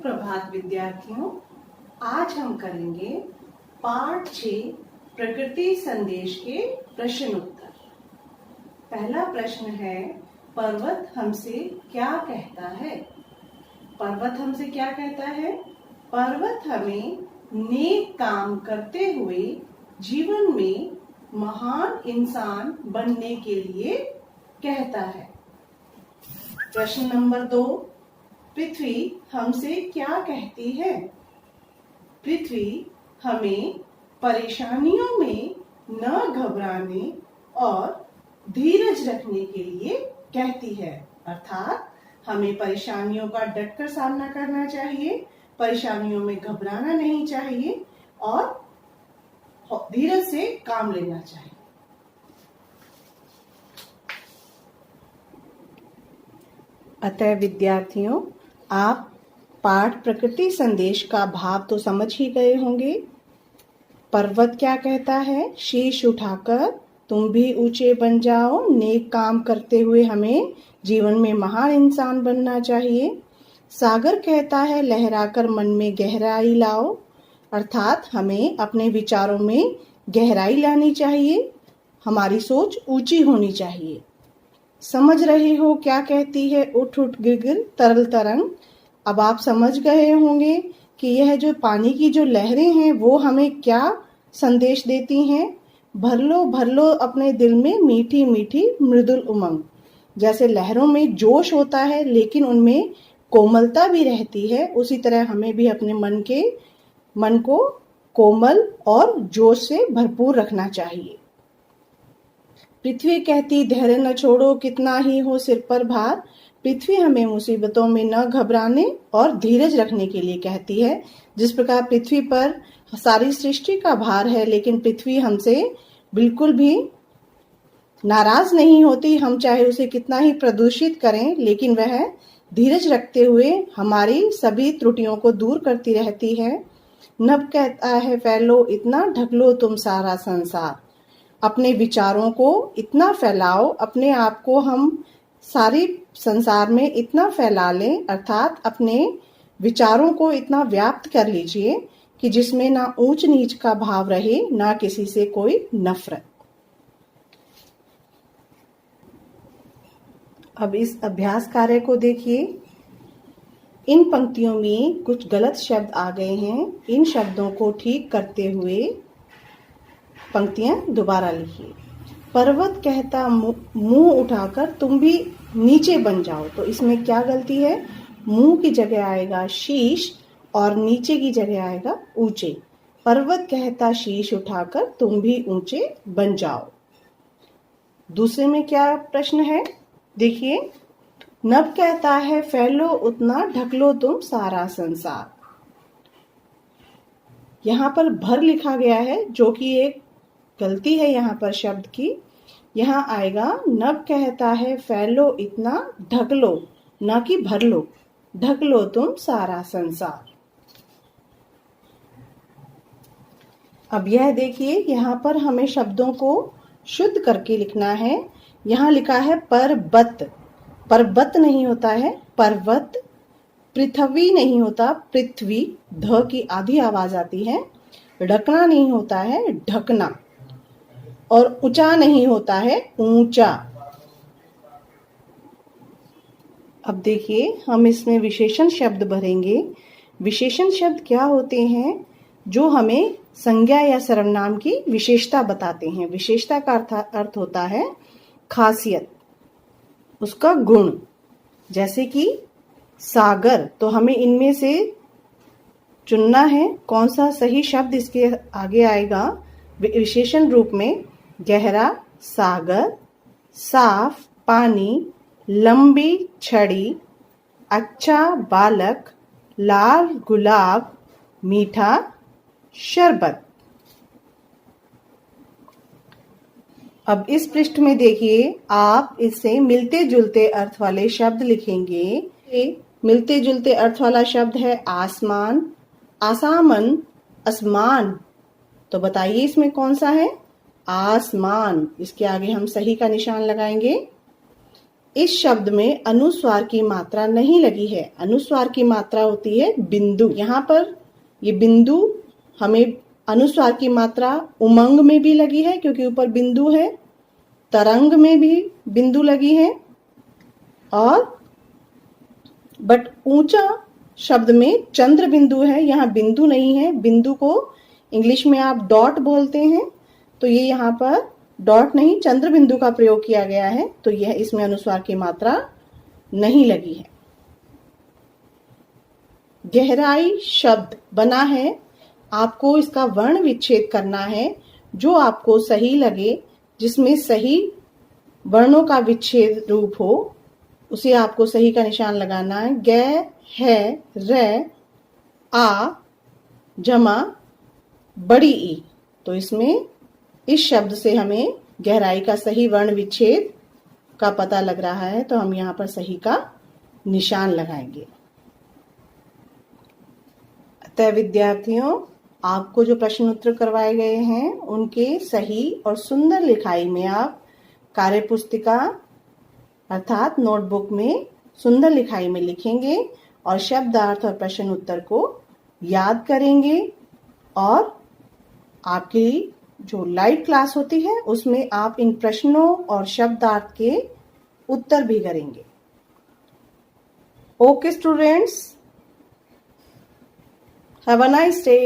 सुप्रभात विद्यार्थियों। आज हम करेंगे पाठ 6 प्रकृति संदेश के प्रश्न उत्तर। पहला प्रश्न है, पर्वत हमसे क्या कहता है? पर्वत हमसे क्या कहता है? पर्वत हमें नेक काम करते हुए जीवन में महान इंसान बनने के लिए कहता है। प्रश्न नंबर 2, पृथ्वी हमसे क्या कहती है? पृथ्वी हमें परेशानियों में न घबराने और धीरज रखने के लिए कहती है। अर्थात हमें परेशानियों का डटकर सामना करना चाहिए, परेशानियों में घबराना नहीं चाहिए और धीरज से काम लेना चाहिए। अतः विद्यार्थियों, आप पाठ प्रकृति संदेश का भाव तो समझ ही गए होंगे। पर्वत क्या कहता है? शीश उठाकर तुम भी ऊंचे बन जाओ, नेक काम करते हुए हमें जीवन में महान इंसान बनना चाहिए। सागर कहता है लहराकर मन में गहराई लाओ, अर्थात हमें अपने विचारों में गहराई लानी चाहिए, हमारी सोच ऊंची होनी चाहिए। समझ रहे हो क्या कहती है उठ उठ गिर गिर तरल तरंग? अब आप समझ गए होंगे कि यह जो पानी की जो लहरें हैं वो हमें क्या संदेश देती हैं। भर लो अपने दिल में मीठी मीठी मृदुल उमंग। जैसे लहरों में जोश होता है लेकिन उनमें कोमलता भी रहती है, उसी तरह हमें भी अपने मन को कोमल और जोश से भरपूर रखना चाहिए। पृथ्वी कहती धैर्य न छोड़ो, कितना ही हो सिर पर भार। पृथ्वी हमें मुसीबतों में न घबराने और धीरज रखने के लिए कहती है। जिस प्रकार पृथ्वी पर सारी सृष्टि का भार है, लेकिन पृथ्वी हमसे बिल्कुल भी नाराज नहीं होती। हम चाहे उसे कितना ही प्रदूषित करें, लेकिन वह धीरज रखते हुए हमारी सभी त्रुटियों को दूर करती रहती है। नभ कहता है फैलो इतना, ढक लो तुम सारा संसार। अपने विचारों को इतना फैलाओ, अपने आप को हम सारी संसार में इतना फैला लें, अर्थात अपने विचारों को इतना व्याप्त कर लीजिए कि जिसमें ना ऊंच नीच का भाव रहे, ना किसी से कोई नफरत। अब इस अभ्यास कार्य को देखिए। इन पंक्तियों में कुछ गलत शब्द आ गए हैं, इन शब्दों को ठीक करते हुए पंक्तियां दोबारा लिखिए। पर्वत कहता मुंह उठाकर तुम भी नीचे बन जाओ, तो इसमें क्या गलती है? मुंह की जगह आएगा शीश और नीचे की जगह आएगा ऊंचे। पर्वत कहता शीश उठाकर तुम भी ऊंचे बन जाओ। दूसरे में क्या प्रश्न है? देखिए, नभ कहता है फैलो उतना, ढक लो तुम सारा संसार। यहाँ पर भर लिखा गया है, जो कि एक गलती है यहाँ पर शब्द की। यहाँ आएगा नभ कहता है फैलो इतना, ढक लो, ना कि भर लो। ढक लो तुम सारा संसार। अब यह देखिए, यहाँ पर हमें शब्दों को शुद्ध करके लिखना है। यहाँ लिखा है पर्वत, पर्वत नहीं होता है पर्वत। पृथ्वी नहीं होता पृथ्वी, ध की आधी आवाज आती है। ढकना नहीं होता है ढकना, और ऊंचा नहीं होता है ऊंचा। अब देखिए, हम इसमें विशेषण शब्द भरेंगे। विशेषण शब्द क्या होते हैं? जो हमें संज्ञा या सर्वनाम की विशेषता बताते हैं। विशेषता का अर्थ होता है खासियत, उसका गुण। जैसे कि सागर, तो हमें इनमें से चुनना है कौन सा सही शब्द इसके आगे आएगा विशेषण रूप में। गहरा सागर, साफ पानी, लंबी छड़ी, अच्छा बालक, लाल गुलाब, मीठा शरबत। अब इस पृष्ठ में देखिए, आप इससे मिलते जुलते अर्थ वाले शब्द लिखेंगे। मिलते जुलते अर्थ वाला शब्द है आसमान, आसामन, आसमान। तो बताइए इसमें कौन सा है? आसमान। इसके आगे हम सही का निशान लगाएंगे। इस शब्द में अनुस्वार की मात्रा नहीं लगी है। अनुस्वार की मात्रा होती है बिंदु। यहाँ पर ये बिंदु हमें अनुस्वार की मात्रा उमंग में भी लगी है क्योंकि ऊपर बिंदु है, तरंग में भी बिंदु लगी है, और बट ऊंचा शब्द में चंद्र बिंदु है, यहाँ बिंदु नहीं है। बिंदु को इंग्लिश में आप डॉट बोलते हैं, तो ये यहाँ पर डॉट नहीं चंद्र बिंदु का प्रयोग किया गया है, तो यह इसमें अनुस्वार की मात्रा नहीं लगी है। गहराई शब्द बना है, आपको इसका वर्ण विच्छेद करना है जो आपको सही लगे, जिसमें सही वर्णों का विच्छेद रूप हो, उसे आपको सही का निशान लगाना है। गे, है, रे, आ जमा बड़ी ई, तो इसमें इस शब्द से हमें गहराई का सही वर्ण विच्छेद का पता लग रहा है, तो हम यहाँ पर सही का निशान लगाएंगे। अतः विद्यार्थियों, आपको जो प्रश्न उत्तर करवाए गए हैं उनके सही और सुंदर लिखाई में आप कार्यपुस्तिका अर्थात नोटबुक में सुंदर लिखाई में लिखेंगे और शब्दार्थ और प्रश्न उत्तर को याद करेंगे, और आपकी जो लाइव क्लास होती है उसमें आप इन प्रश्नों और शब्दार्थ के उत्तर भी करेंगे। Okay students, have a nice day.